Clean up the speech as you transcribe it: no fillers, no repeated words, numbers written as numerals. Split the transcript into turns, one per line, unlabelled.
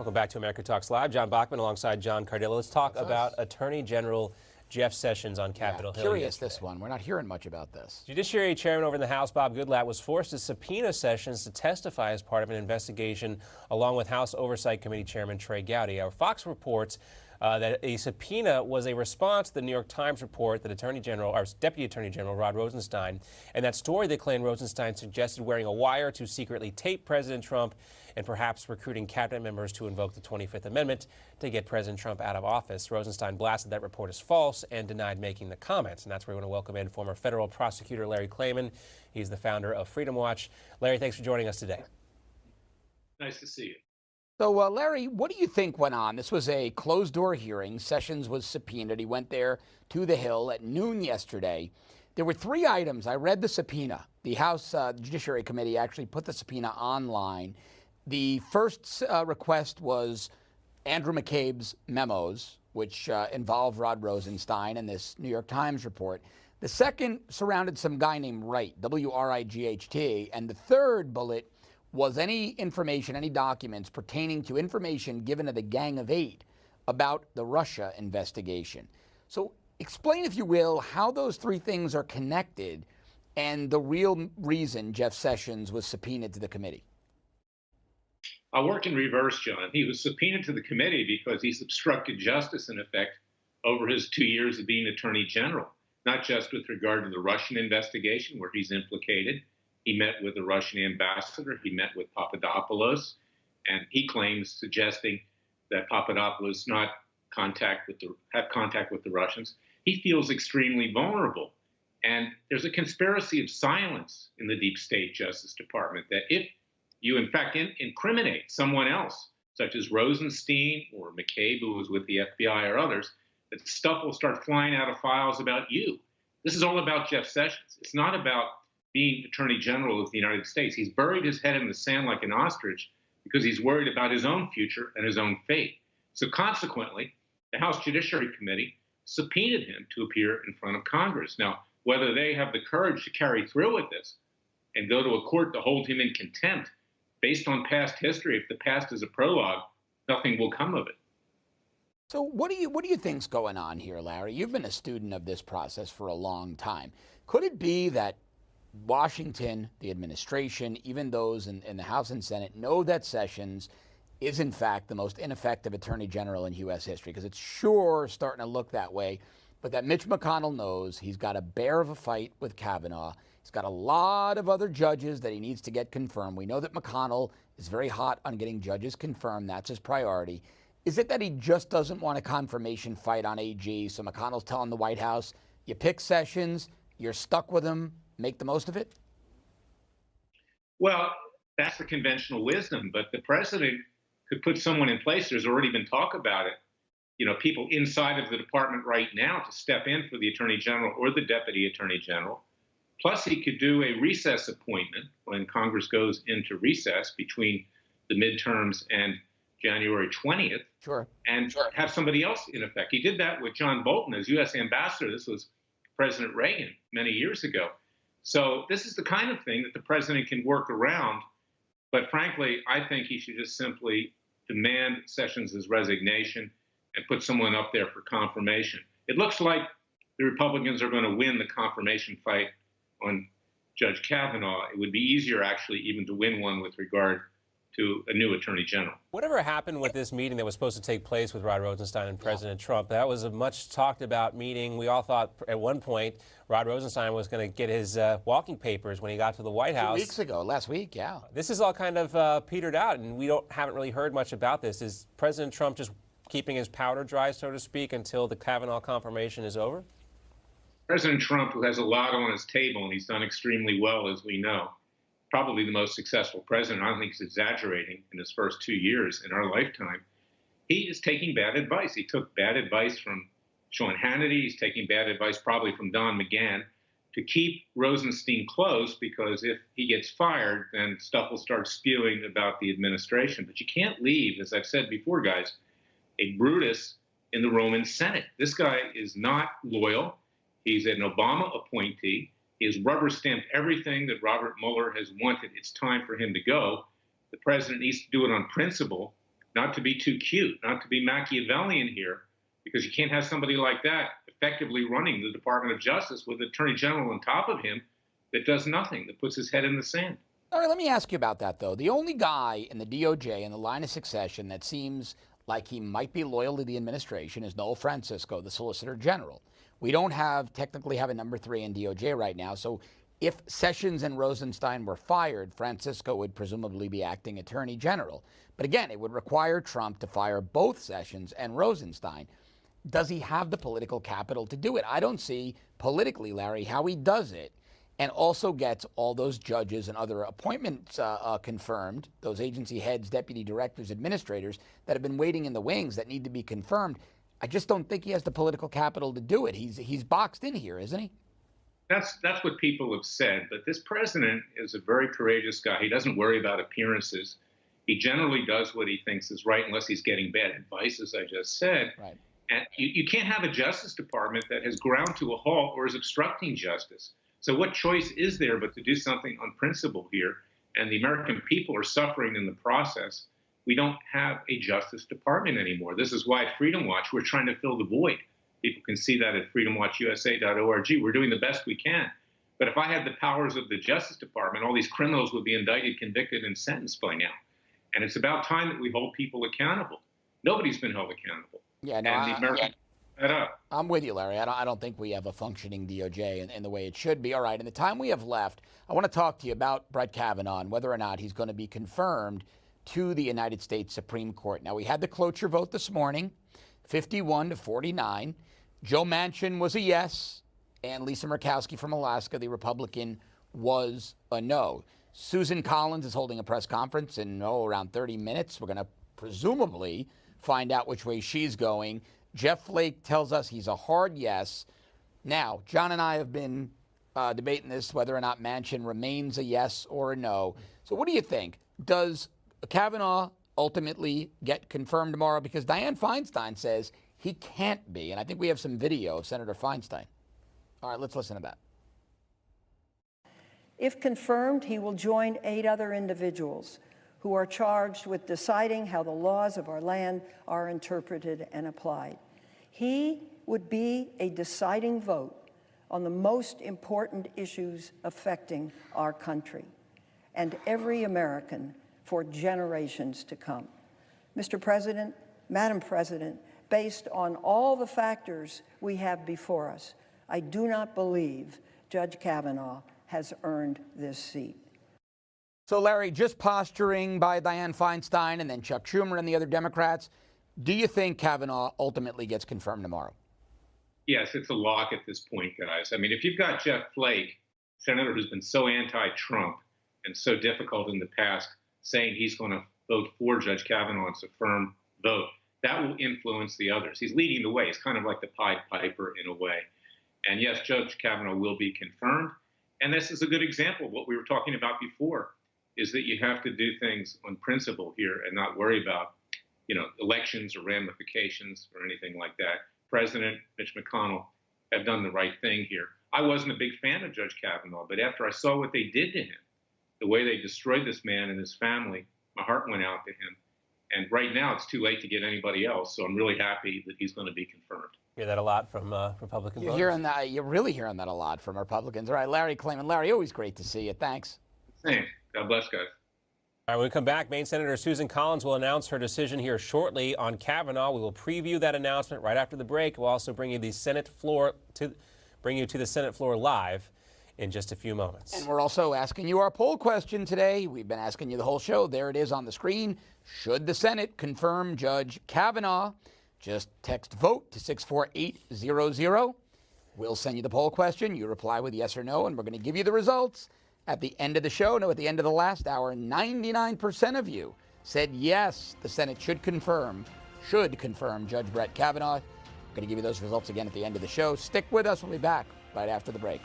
Welcome back to America Talks Live. John Bachman alongside John Cardillo. Let's talk about Attorney General Jeff Sessions on Capitol Hill.
Curious yesterday. This one. We're not hearing much about this.
Judiciary Chairman over in the House, Bob Goodlatte, was forced to subpoena Sessions to testify as part of an investigation, along with House Oversight Committee Chairman Trey Gowdy. Our Fox reports that a subpoena was a response to the New York Times report that Deputy Attorney General Rod Rosenstein, and that story that claimed Rosenstein suggested wearing a wire to secretly tape President Trump and perhaps recruiting cabinet members to invoke the 25th Amendment to get President Trump out of office. Rosenstein blasted that report as false and denied making the comments. And that's where we want to welcome in former federal prosecutor Larry Klayman. He's the founder of Freedom Watch. Larry, thanks for joining us today.
Nice to see you.
So, Larry, what do you think went on? This was a closed-door hearing. Sessions was subpoenaed. He went there to the Hill at noon yesterday. There were 3 items. I read the subpoena. The House Judiciary Committee actually put the subpoena online. The first request was Andrew McCabe's memos, which involved Rod Rosenstein and this New York Times report. The second surrounded some guy named Wright, W-R-I-G-H-T. And the third bullet was any information, any documents pertaining to information given to the Gang of 8 about the Russia investigation. So explain, if you will, how those 3 things are connected and the real reason Jeff Sessions was subpoenaed to the committee.
I'll work in reverse, John. He was subpoenaed to the committee because he's obstructed justice, in effect, over his 2 years of being Attorney General, not just with regard to the Russian investigation, where he's implicated. He met with the Russian ambassador. He met with Papadopoulos, and he claims suggesting that Papadopoulos not have contact with the Russians. He feels extremely vulnerable. And there's a conspiracy of silence in the deep state Justice Department that if you, in fact, incriminate someone else, such as Rosenstein or McCabe, who was with the FBI or others, that stuff will start flying out of files about you. This is all about Jeff Sessions. It's not about being Attorney General of the United States. He's buried his head in the sand like an ostrich because he's worried about his own future and his own fate. So consequently, the House Judiciary Committee subpoenaed him to appear in front of Congress. Now, whether they have the courage to carry through with this and go to a court to hold him in contempt, based on past history, if the past is a prologue, nothing will come of it.
So what do you think's going on here, Larry? You've been a student of this process for a long time. Could it be that Washington, the administration, even those in the House and Senate, know that Sessions is, in fact, the most ineffective Attorney General in U.S. history? Because it's sure starting to look that way. But that Mitch McConnell knows he's got a bear of a fight with Kavanaugh. He's got a lot of other judges that he needs to get confirmed. We know that McConnell is very hot on getting judges confirmed. That's his priority. Is it that he just doesn't want a confirmation fight on AG? So McConnell's telling the White House, you pick Sessions, you're stuck with him, make the most of it?
Well, that's the conventional wisdom, but the president could put someone in place. There's already been talk about it. You know, people inside of the department right now to step in for the Attorney General or the Deputy Attorney General. Plus, he could do a recess appointment when Congress goes into recess between the midterms and January 20th.
Sure.
And have somebody else in effect. He did that with John Bolton as U.S. ambassador. This was President Reagan many years ago. So this is the kind of thing that the president can work around. But frankly, I think he should just simply demand Sessions' resignation and put someone up there for confirmation. It looks like the Republicans are going to win the confirmation fight on Judge Kavanaugh. It would be easier, actually, even to win one with regard to a new Attorney General.
Whatever happened with this meeting that was supposed to take place with Rod Rosenstein and President Trump? That was a much talked about meeting. We all thought at one point Rod Rosenstein was going to get his walking papers when he got to the White House.
2 weeks ago, last week, yeah.
This is all kind of petered out, and we haven't really heard much about this. Is President Trump just keeping his powder dry, so to speak, until the Kavanaugh confirmation is over?
President Trump, who has a lot on his table, and he's done extremely well, as we know, probably the most successful president, I don't think he's exaggerating, in his first 2 years in our lifetime, he is taking bad advice. He took bad advice from Sean Hannity. He's taking bad advice probably from Don McGahn to keep Rosenstein close, because if he gets fired, then stuff will start spewing about the administration. But you can't leave, as I've said before, guys, a Brutus in the Roman Senate. This guy is not loyal. He's an Obama appointee. He has rubber-stamped everything that Robert Mueller has wanted. It's time for him to go. The president needs to do it on principle, not to be too cute, not to be Machiavellian here, because you can't have somebody like that effectively running the Department of Justice with the Attorney General on top of him that does nothing, that puts his head in the sand.
All right, let me ask you about that, though. The only guy in the DOJ in the line of succession that seems like he might be loyal to the administration is Noel Francisco, the Solicitor General. We don't technically have a number 3 in DOJ right now, so if Sessions and Rosenstein were fired, Francisco would presumably be acting Attorney General. But again, it would require Trump to fire both Sessions and Rosenstein. Does he have the political capital to do it? I don't see politically, Larry, how he does it and also gets all those judges and other appointments confirmed, those agency heads, deputy directors, administrators that have been waiting in the wings that need to be confirmed. I just don't think he has the political capital to do it. He's boxed in here, isn't he?
That's what people have said. But this president is a very courageous guy. He doesn't worry about appearances. He generally does what he thinks is right, unless he's getting bad advice, as I just said.
Right.
And you can't have a Justice Department that has ground to a halt or is obstructing justice. So what choice is there but to do something on principle here? And the American people are suffering in the process. We don't have a Justice Department anymore. This is why at Freedom Watch, we're trying to fill the void. People can see that at freedomwatchusa.org. We're doing the best we can. But if I had the powers of the Justice Department, all these criminals would be indicted, convicted, and sentenced by now. And it's about time that we hold people accountable. Nobody's been held accountable.
Yeah, no,
and the American
I'm with you, Larry. I don't think we have a functioning DOJ in the way it should be. All right, in the time we have left, I want to talk to you about Brett Kavanaugh and whether or not he's going to be confirmed to the United States Supreme Court. Now, we had the cloture vote this morning, 51-49. Joe Manchin was a yes, and Lisa Murkowski from Alaska, the Republican, was a no. Susan Collins is holding a press conference in around 30 minutes. We're going to presumably find out which way she's going. Jeff Flake tells us he's a hard yes. Now, John and I have been debating this, whether or not Manchin remains a yes or a no. So what do you think? Does Kavanaugh ultimately get confirmed tomorrow? Because Dianne Feinstein says he can't be. And I think we have some video of Senator Feinstein. All right, let's listen to that.
If confirmed, he will join 8 other individuals who are charged with deciding how the laws of our land are interpreted and applied. He would be a deciding vote on the most important issues affecting our country and every American for generations to come. Mr. President, Madam President, based on all the factors we have before us, I do not believe Judge Kavanaugh has earned this seat.
So, Larry, just posturing by Dianne Feinstein and then Chuck Schumer and the other Democrats, do you think Kavanaugh ultimately gets confirmed tomorrow?
Yes, it's a lock at this point, guys. I mean, if you've got Jeff Flake, senator who's been so anti-Trump and so difficult in the past, saying he's going to vote for Judge Kavanaugh, it's a firm vote, that will influence the others. He's leading the way. He's kind of like the Pied Piper in a way. And yes, Judge Kavanaugh will be confirmed. And this is a good example of what we were talking about before, is that you have to do things on principle here and not worry about, elections or ramifications or anything like that. President Mitch McConnell have done the right thing here. I wasn't a big fan of Judge Kavanaugh, but after I saw what they did to him, the way they destroyed this man and his family, my heart went out to him. And right now, it's too late to get anybody else. So I'm really happy that he's going to be confirmed.
Hear that a lot from Republican voters?
You're really hearing that a lot from Republicans. All right, Larry Klayman. Larry, always great to see you. Thanks.
Thanks. God bless, guys.
All right, when we come back, Maine Senator Susan Collins will announce her decision here shortly on Kavanaugh. We will preview that announcement right after the break. We'll also bring you the Senate floor to the Senate floor live in just a few moments.
And we're also asking you our poll question today. We've been asking you the whole show. There it is on the screen. Should the Senate confirm Judge Kavanaugh? Just text VOTE to 64800. We'll send you the poll question. You reply with yes or no, and we're going to give you the results at the end of the show. No, at the end of the last hour, 99% of you said yes, the Senate should confirm Judge Brett Kavanaugh. We're going to give you those results again at the end of the show. Stick with us. We'll be back right after the break.